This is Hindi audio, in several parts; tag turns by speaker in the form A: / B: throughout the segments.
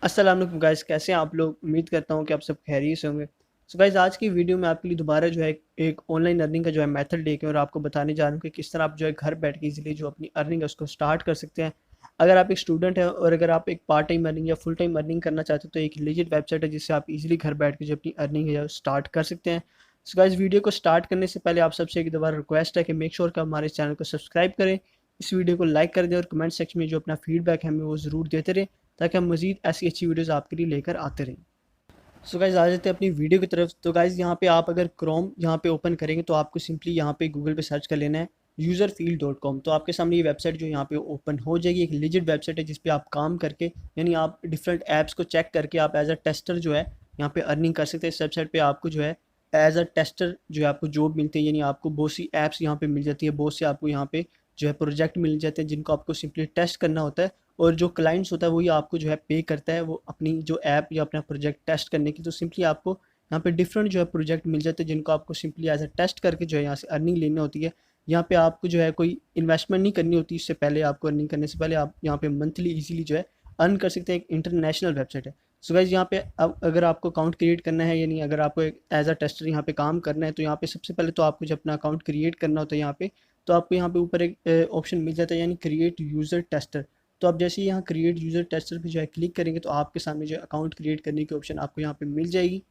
A: अस्सलाम वालेकुम गाइस, कैसे हैं आप लोग। उम्मीद करता हूँ कि आप सब खैरियत से होंगे। सो गाइस, आज की वीडियो में आपके लिए दोबारा जो है एक ऑनलाइन अर्निंग का जो है मेथड लेके और आपको बताने जा रहा हूँ कि किस तरह आप जो है घर बैठ के इजीली जो अपनी अर्निंग है उसको स्टार्ट कर सकते हैं। अगर आप एक स्टूडेंट हैं और अगर आप एक पार्ट टाइम अर्निंग या फुल टाइम अर्निंग करना चाहते हो तो एक लीजिट वेबसाइट है जिससे आप इजीली घर बैठ के जो अपनी अर्निंग है स्टार्ट कर सकते हैं। सो गाइस, वीडियो को स्टार्ट करने से पहले आप सबसे एक दोबारा रिक्वेस्ट है कि मेक श्योर कि हमारे चैनल को सब्सक्राइब करें, इस वीडियो को लाइक कर दें और कमेंट सेक्शन में जो अपना फीडबैक है हमें वो ज़रूर देते रहें ताकि हम मज़ीद ऐसी अच्छी वीडियोज़ आपके लिए लेकर आते रहें। सो गाइज़, आ जाते हैं अपनी वीडियो की तरफ। तो गाइज़, यहाँ पे आप अगर क्रोम यहाँ पे ओपन करेंगे तो आपको सिंपली यहाँ पे गूगल पे सर्च कर लेना है userfield.com। तो आपके सामने ये वेबसाइट जो यहाँ पे ओपन हो जाएगी। एक लिजिट वेबसाइट है जिस पे आप काम करके यानी आप डिफरेंट ऐप्स को चेक करके आप एज अ टेस्टर जो है यहाँ पे अर्निंग कर सकते हैं। इस वेबसाइट पे आपको जो है एज अ टेस्टर जो है आपको जॉब मिलती है, यानी आपको बहुत सी ऐप्स यहाँ पे मिल जाती है, बहुत से आपको यहाँ पे जो है प्रोजेक्ट मिल जाते हैं जिनको आपको सिंपली टेस्ट करना होता है। और जो क्लाइंट्स होता है वही आपको जो है पे करता है वो अपनी जो ऐप या अपना प्रोजेक्ट टेस्ट करने की। तो सिंपली आपको यहाँ पे डिफरेंट जो है प्रोजेक्ट मिल जाते हैं जिनको आपको सिंपली एज अ टेस्ट करके जो है यहाँ से अर्निंग लेनी होती है। यहाँ पे आपको जो है कोई इन्वेस्टमेंट नहीं करनी होती, इससे पहले आपको अर्निंग करने से पहले आप यहाँ पे मंथली इजीली जो है अर्न कर सकते हैं। एक इंटरनेशनल वेबसाइट है। सो गाइज, यहाँ पे अब अगर आपको अकाउंट क्रिएट करना है यानी अगर आपको एक एज अ टेस्टर यहाँ पे काम करना है तो यहाँ पे सबसे पहले तो आपको जब अपना अकाउंट क्रिएट करना होता है यहाँ पे तो आपको यहाँ पे ऊपर एक ऑप्शन मिल जाता है यानी क्रिएट यूज़र टेस्टर। तो आप जैसे ही यहाँ क्रिएट यूज़र टेस्टर पे जो है क्लिक करेंगे तो आपके सामने जो अकाउंट क्रिएट करने की ऑप्शन आपको यहाँ पे मिल जाएगी।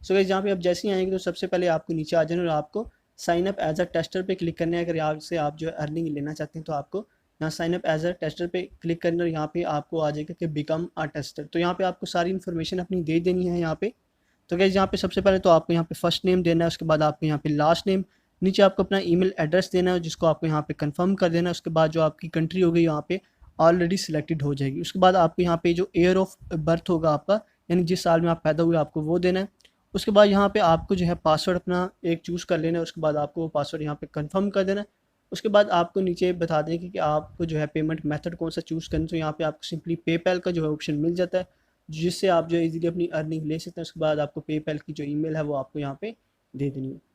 A: सो गाइस, यहाँ पे आप जैसे ही आएंगे तो सबसे पहले आपको नीचे आ जाना और आपको sign up as a tester पे क्लिक करना है। अगर यहाँ से आप जो है अर्निंग लेना चाहते हैं तो आपको यहाँ sign up as a tester पे क्लिक करना और यहाँ पे आपको आ जाएगा कि बिकम अ टेस्टर। तो यहाँ पे आपको सारी इन्फॉर्मेशन अपनी दे देनी है यहाँ पे। तो गाइस, यहाँ पे सबसे पहले तो आपको यहाँ पे फर्स्ट नेम देना है, उसके बाद आपको यहाँ पे लास्ट नेम, नीचे आपको अपना ईमेल एड्रेस देना है जिसको आपको यहाँ पे कंफर्म कर देना है। उसके बाद जो आपकी कंट्री होगी यहाँ पे ऑलरेडी सिलेक्टेड हो जाएगी। उसके बाद आपको यहाँ पे जो ईयर ऑफ बर्थ होगा आपका यानी जिस साल में आप पैदा हुए आपको वो देना है। उसके बाद यहाँ पे आपको जो है पासवर्ड अपना एक चूज़ कर लेना है। उसके बाद आपको वो पासवर्ड यहाँ पे कंफर्म कर देना है। उसके बाद आपको नीचे बता दें कि आपको जो है पेमेंट मेथड कौन सा चूज़ करना है। तो यहाँ पे आपको सिंपली पेपैल का जो है ऑप्शन मिल जाता है जिससे आप जो है इजीली अपनी अर्निंग ले सकते हैं। उसके बाद आपको पेपैल की जो ईमेल है वो आपको यहाँ पे दे देनी है।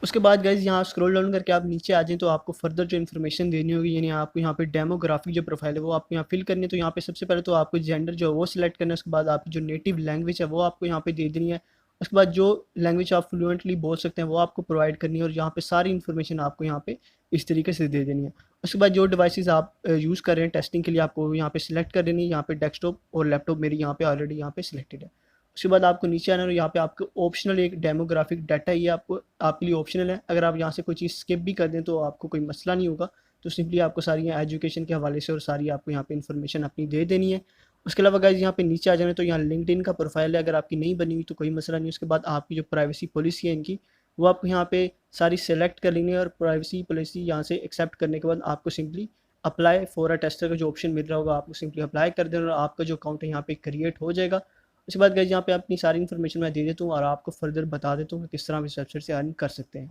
A: उसके बाद गाइज़, यहाँ स्क्रॉल डाउन करके आप नीचे आ जाएँ तो आपको फर्दर जो इन्फॉर्मेशन देनी होगी यानी आपको यहाँ पे डेमोग्राफिक जो प्रोफाइल है वो आपको यहाँ फिल करनी है। तो यहाँ पे सबसे पहले तो आपको जेंडर जो है वो सिलेक्ट करना है। उसके बाद आपकी जो नेटिव लैंग्वेज है वो आपको यहाँ पे दे देनी है। उसके बाद जो लैंग्वेज आप फ्लुएंटली बोल सकते हैं वो आपको प्रोवाइड करनी है और यहाँ पे सारी इन्फॉर्मेशन आपको यहाँ पे इस तरीके से दे देनी है। उसके बाद जो डिवाइसेस आप यूज़ कर रहे हैं टेस्टिंग के लिए आपको यहाँ पे सिलेक्ट कर देनी है। यहाँ पे डेस्कटॉप और लैपटॉप मेरी यहाँ पे ऑलरेडी यहाँ पे सिलेक्टेड है। उसके बाद आपको नीचे आना है और यहाँ पे आपको ऑप्शनल एक डेमोग्राफिक डाटा ये आपको आपके लिए ऑप्शनल है। अगर आप यहाँ से कोई चीज़ स्किप भी कर दें तो आपको कोई मसला नहीं होगा। तो सिंपली आपको सारी यहाँ एजुकेशन के हवाले से और सारी आपको यहाँ पे इन्फॉर्मेशन अपनी दे देनी है। उसके अलावा गाइज, यहाँ पे नीचे आ जाना तो यहाँ लिंक्डइन का प्रोफाइल है, अगर आपकी नहीं बनी हुई तो कोई मसला नहीं। उसके बाद आपकी जो प्राइवेसी पॉलिसी है इनकी वो आपको यहाँ पे सारी सेलेक्ट कर लेनी है और प्राइवेसी पॉलिसी यहाँ से एक्सेप्ट करने के बाद आपको simply apply for a tester का जो ऑप्शन मिल रहा होगा आपको सिंपली अप्लाई कर देना और आपका जो अकाउंट है यहाँ पे क्रिएट हो जाएगा। उसके बाद गाइस, यहाँ पे अपनी सारी इन्फॉर्मेशन मैं दे देता हूँ और आपको फर्दर बता देता हूँ कि किस तरह आप इस वेबसाइट से अर्न कर सकते हैं।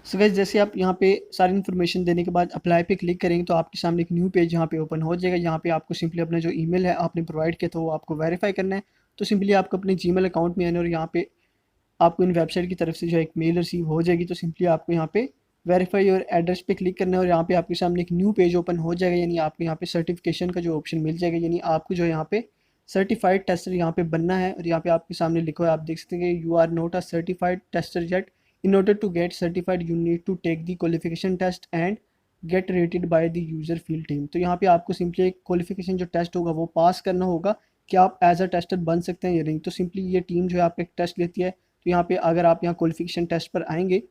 A: सो गाइस, जैसे आप यहाँ पे सारी इन्फॉर्मेशन देने के बाद अप्लाई पे क्लिक करेंगे तो आपके सामने एक न्यू पेज यहाँ पे ओपन हो जाएगा। यहाँ पे आपको सिंपली अपना जो ईमेल है आपने प्रोवाइड किया तो वो आपको वेरीफाई करना है। तो सिंपली आपको अपने जीमेल अकाउंट में आना और यहाँ पे आपको इन वेबसाइट की तरफ से जो है एक मेल रिसीव हो जाएगी। तो सिंपली आपको यहाँ पे वेरीफाई और एड्रेस पे क्लिक करना है और यहाँ पे आपके सामने एक न्यू पेज ओपन हो जाएगा यानी आपको यहाँ पे सर्टिफिकेशन का जो ऑप्शन मिल जाएगा यानी आपको जो है यहाँ पे सर्टिफाइड टेस्टर यहाँ पे बनना है। और यहाँ पे आपके सामने लिखा है, आप देख सकते हैं कि you are not a certified tester yet, in order to get certified you need to take the qualification test and get rated by the user field team. तो यहाँ पे आपको सिंपली एक क्वालिफिकेशन जो टेस्ट होगा वो पास करना होगा कि आप एज अ टेस्टर बन सकते हैं या नहीं। तो सिंपली ये टीम जो है आपका एक टेस्ट लेती है। तो यहाँ पे अगर आप यहाँ क्वालिफिकेशन टेस्ट पर आएंगे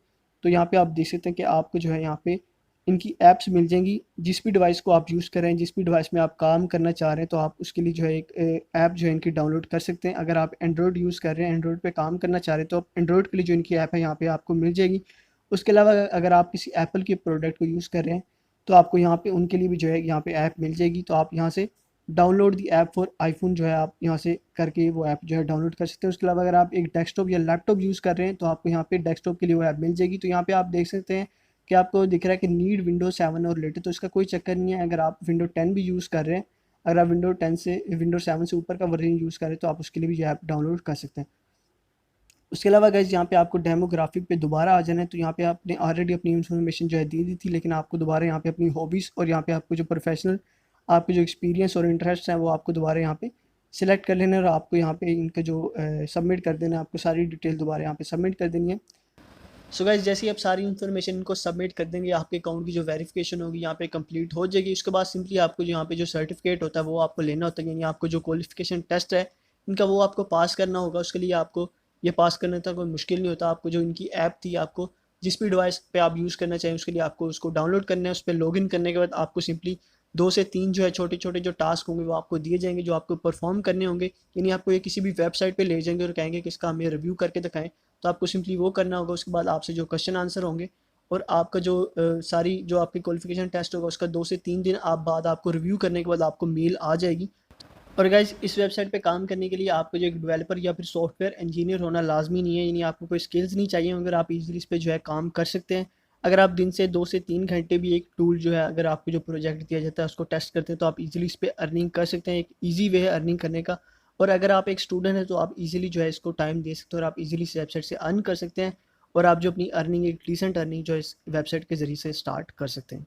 A: तो यहाँ पे आप देख सकते हैं कि आपको जो है यहाँ पे इनकी ऐप्स मिल जाएंगी। जिस भी डिवाइस को आप यूज़ कर रहे हैं, जिस भी डिवाइस में आप काम करना चाह रहे हैं तो आप उसके लिए जो है एक ऐप जो है इनकी डाउनलोड कर सकते हैं। अगर आप एंड्रॉयड यूज़ कर रहे हैं, एंड्रॉयड पे काम करना चाह रहे हैं तो आप एंड्रॉयड के लिए जो इनकी ऐप है यहाँ पे आपको मिल जाएगी। उसके अलावा अगर आप किसी एप्पल के प्रोडक्ट को यूज़ कर रहे हैं तो आपको यहाँ पे उनके लिए भी जो है यहाँ पे ऐप मिल जाएगी। तो आप यहाँ से download the app for iPhone जो है आप यहाँ से करके वो ऐप जो है डाउनलोड कर सकते हैं। उसके अलावा अगर आप एक डेस्कटॉप या लैपटॉप यूज़ कर रहे हैं तो आपको यहाँ पे डेस्कटॉप के लिए वो ऐप मिल जाएगी। तो यहाँ पे आप देख सकते हैं कि आपको दिख रहा है कि नीड विंडो 7 और लेटर, तो इसका कोई चक्कर नहीं है। अगर आप विंडो 10 भी यूज़ कर रहे हैं, अगर आप विंडो 7 से ऊपर का वर्जन यूज़ कर रहे हैं तो आप उसके लिए भी ये ऐप डाउनलोड कर सकते हैं। उसके अलावा गाइस, यहाँ पे आपको डेमोग्राफिक पे दोबारा आ जाना है। तो यहाँ पे आपने ऑलरेडी अपनी इन्फॉर्मेशन जो है दे दी थी, लेकिन आपको दोबारा यहाँ पे अपनी हॉबीज़ और यहाँ पे आपको जो प्रोफेशनल आपके जो एक्सपीरियंस और इंटरेस्ट हैं वो आपको दोबारा यहाँ पे सिलेक्ट कर लेना है और आपको यहाँ पे इनका जो सबमिट कर देना है, आपको सारी डिटेल दोबारा यहाँ पे सबमिट कर देनी है। सो गाइस जैसे ही आप सारी इन्फॉर्मेशन इनको सबमिट कर देंगे, आपके अकाउंट की जो वेरिफिकेशन होगी यहाँ पे कंप्लीट हो जाएगी। उसके बाद सिंपली आपको जो यहाँ पे जो सर्टिफिकेट होता है वो आपको लेना होता है, यानी आपको जो क्वालिफिकेशन टेस्ट है इनका वो आपको पास करना होगा। उसके लिए आपको ये पास करने तक कोई मुश्किल नहीं होता। आपको जो इनकी ऐप थी, आपको जिस भी डिवाइस पे आप यूज़ करना चाहें उसके लिए आपको उसको डाउनलोड करना है। उस पर लॉगिन करने के बाद आपको सिंपली 2 से 3 जो है छोटे छोटे जो टास्क होंगे वो आपको दिए जाएंगे, जो आपको परफॉर्म करने होंगे। यानी आपको ये किसी भी वेबसाइट पे ले जाएंगे और कहेंगे कि इसका हमें रिव्यू करके दिखाएं, तो आपको सिंपली वो करना होगा। उसके बाद आपसे जो क्वेश्चन आंसर होंगे और आपका जो सारी जो आपकी क्वालिफिकेशन टेस्ट होगा उसका 2 से 3 दिन आप बाद आपको रिव्यू करने के बाद आपको मेल आ जाएगी। और गाइज इस वेबसाइट पे काम करने के लिए आपको जो एक डेवलपर या फिर सॉफ्टवेयर इंजीनियर होना लाजमी नहीं है, यानी आपको कोई स्किल्स नहीं चाहिए, अगर आप इजीली इस पे जो है काम कर सकते हैं। अगर आप दिन से 2 से 3 घंटे भी एक टूल जो है, अगर आपको जो प्रोजेक्ट दिया जाता है उसको टेस्ट करते हैं, तो आप इजीली इस पे अर्निंग कर सकते हैं। एक ईजी वे है अर्निंग करने का। और अगर आप एक स्टूडेंट हैं तो आप इजीली जो है इसको टाइम दे सकते हैं और आप इजीली इस वेबसाइट से अर्न कर सकते हैं। और आप जो अपनी अर्निंग एक डिसेंट अर्निंग जो है इस वेबसाइट के ज़रिए से स्टार्ट कर सकते हैं।